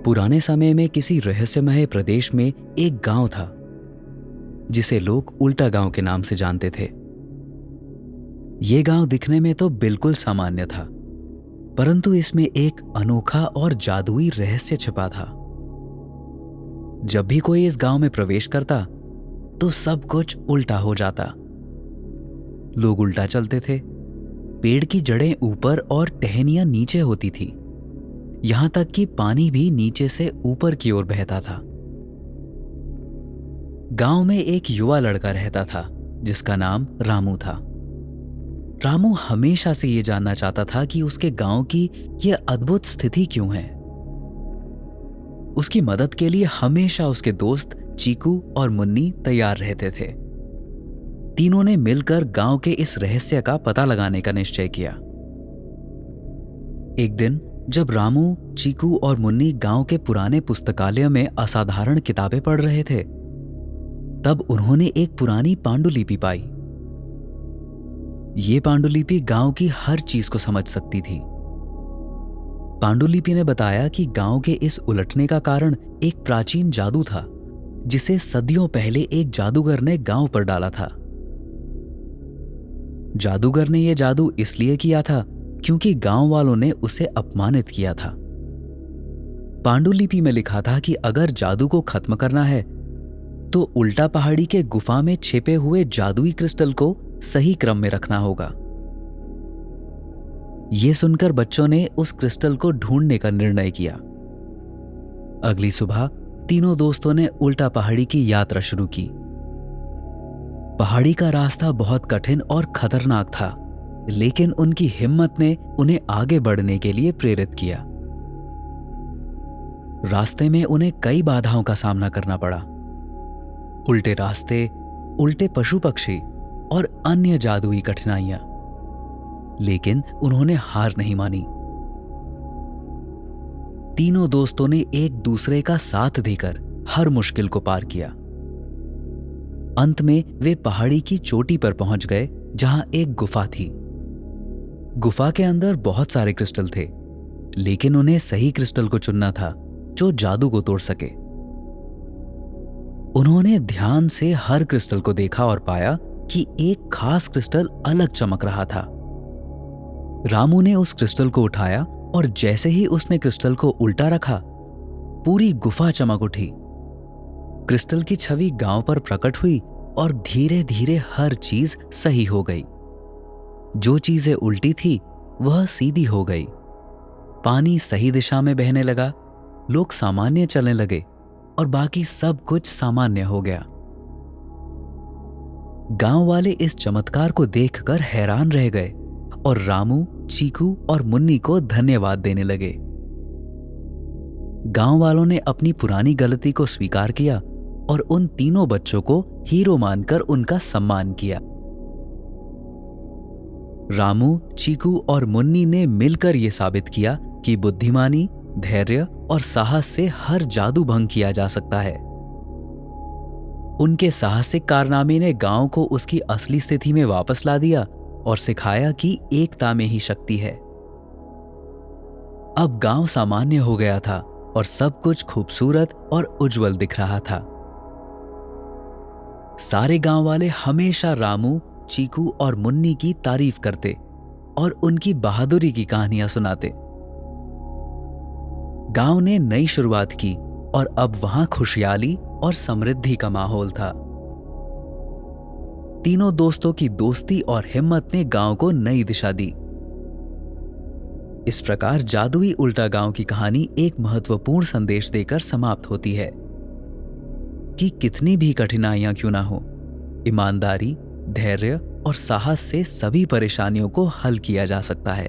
पुराने समय में किसी रहस्यमय प्रदेश में एक गांव था जिसे लोग उल्टा गांव के नाम से जानते थे। यह गांव दिखने में तो बिल्कुल सामान्य था, परंतु इसमें एक अनोखा और जादुई रहस्य छिपा था। जब भी कोई इस गांव में प्रवेश करता तो सब कुछ उल्टा हो जाता। लोग उल्टा चलते थे, पेड़ की जड़ें ऊपर और टहनियां नीचे होती थी, यहां तक कि पानी भी नीचे से ऊपर की ओर बहता था। गांव में एक युवा लड़का रहता था जिसका नाम रामू था। रामू हमेशा से यह जानना चाहता था कि उसके गांव की यह अद्भुत स्थिति क्यों है। उसकी मदद के लिए हमेशा उसके दोस्त चीकू और मुन्नी तैयार रहते थे। तीनों ने मिलकर गांव के इस रहस्य का पता लगाने का निश्चय किया। एक दिन जब रामू, चीकू और मुन्नी गांव के पुराने पुस्तकालय में असाधारण किताबें पढ़ रहे थे, तब उन्होंने एक पुरानी पांडुलिपि पाई। ये पांडुलिपि गांव की हर चीज को समझ सकती थी। पांडुलिपि ने बताया कि गांव के इस उलटने का कारण एक प्राचीन जादू था जिसे सदियों पहले एक जादूगर ने गांव पर डाला था। जादूगर ने यह जादू इसलिए किया था क्योंकि गांव वालों ने उसे अपमानित किया था। पांडुलिपि में लिखा था कि अगर जादू को खत्म करना है तो उल्टा पहाड़ी के गुफा में छिपे हुए जादुई क्रिस्टल को सही क्रम में रखना होगा। यह सुनकर बच्चों ने उस क्रिस्टल को ढूंढने का निर्णय किया। अगली सुबह तीनों दोस्तों ने उल्टा पहाड़ी की यात्रा शुरू की। पहाड़ी का रास्ता बहुत कठिन और खतरनाक था, लेकिन उनकी हिम्मत ने उन्हें आगे बढ़ने के लिए प्रेरित किया। रास्ते में उन्हें कई बाधाओं का सामना करना पड़ा। उल्टे रास्ते, उल्टे पशु पक्षी और अन्य जादुई कठिनाइयां, लेकिन उन्होंने हार नहीं मानी। तीनों दोस्तों ने एक दूसरे का साथ देकर हर मुश्किल को पार किया। अंत में वे पहाड़ी की चोटी पर पहुंच गए जहां एक गुफा थी। गुफा के अंदर बहुत सारे क्रिस्टल थे, लेकिन उन्हें सही क्रिस्टल को चुनना था जो जादू को तोड़ सके। उन्होंने ध्यान से हर क्रिस्टल को देखा और पाया कि एक खास क्रिस्टल अलग चमक रहा था। रामू ने उस क्रिस्टल को उठाया और जैसे ही उसने क्रिस्टल को उल्टा रखा, पूरी गुफा चमक उठी। क्रिस्टल की छवि गांव पर प्रकट हुई और धीरे धीरे हर चीज सही हो गई। जो चीजें उल्टी थी वह सीधी हो गई। पानी सही दिशा में बहने लगा, लोग सामान्य चलने लगे और बाकी सब कुछ सामान्य हो गया। गांव वाले इस चमत्कार को देखकर हैरान रह गए और रामू, चीकू और मुन्नी को धन्यवाद देने लगे। गांव वालों ने अपनी पुरानी गलती को स्वीकार किया और उन तीनों बच्चों को हीरो मानकर उनका सम्मान किया। रामू, चीकू और मुन्नी ने मिलकर यह साबित किया कि बुद्धिमानी, धैर्य और साहस से हर जादू भंग किया जा सकता है। उनके साहसिक कारनामे ने गांव को उसकी असली स्थिति में वापस ला दिया और सिखाया कि एकता में ही शक्ति है। अब गांव सामान्य हो गया था और सब कुछ खूबसूरत और उज्जवल दिख रहा था। सारे गांव वाले हमेशा रामू, चीकू और मुन्नी की तारीफ करते और उनकी बहादुरी की कहानियां सुनाते। गांव ने नई शुरुआत की और अब वहां खुशहाली और समृद्धि का माहौल था। तीनों दोस्तों की दोस्ती और हिम्मत ने गांव को नई दिशा दी। इस प्रकार जादुई उल्टा गांव की कहानी एक महत्वपूर्ण संदेश देकर समाप्त होती है कि कितनी भी कठिनाइयां क्यों ना हो, ईमानदारी, धैर्य और साहस से सभी परेशानियों को हल किया जा सकता है।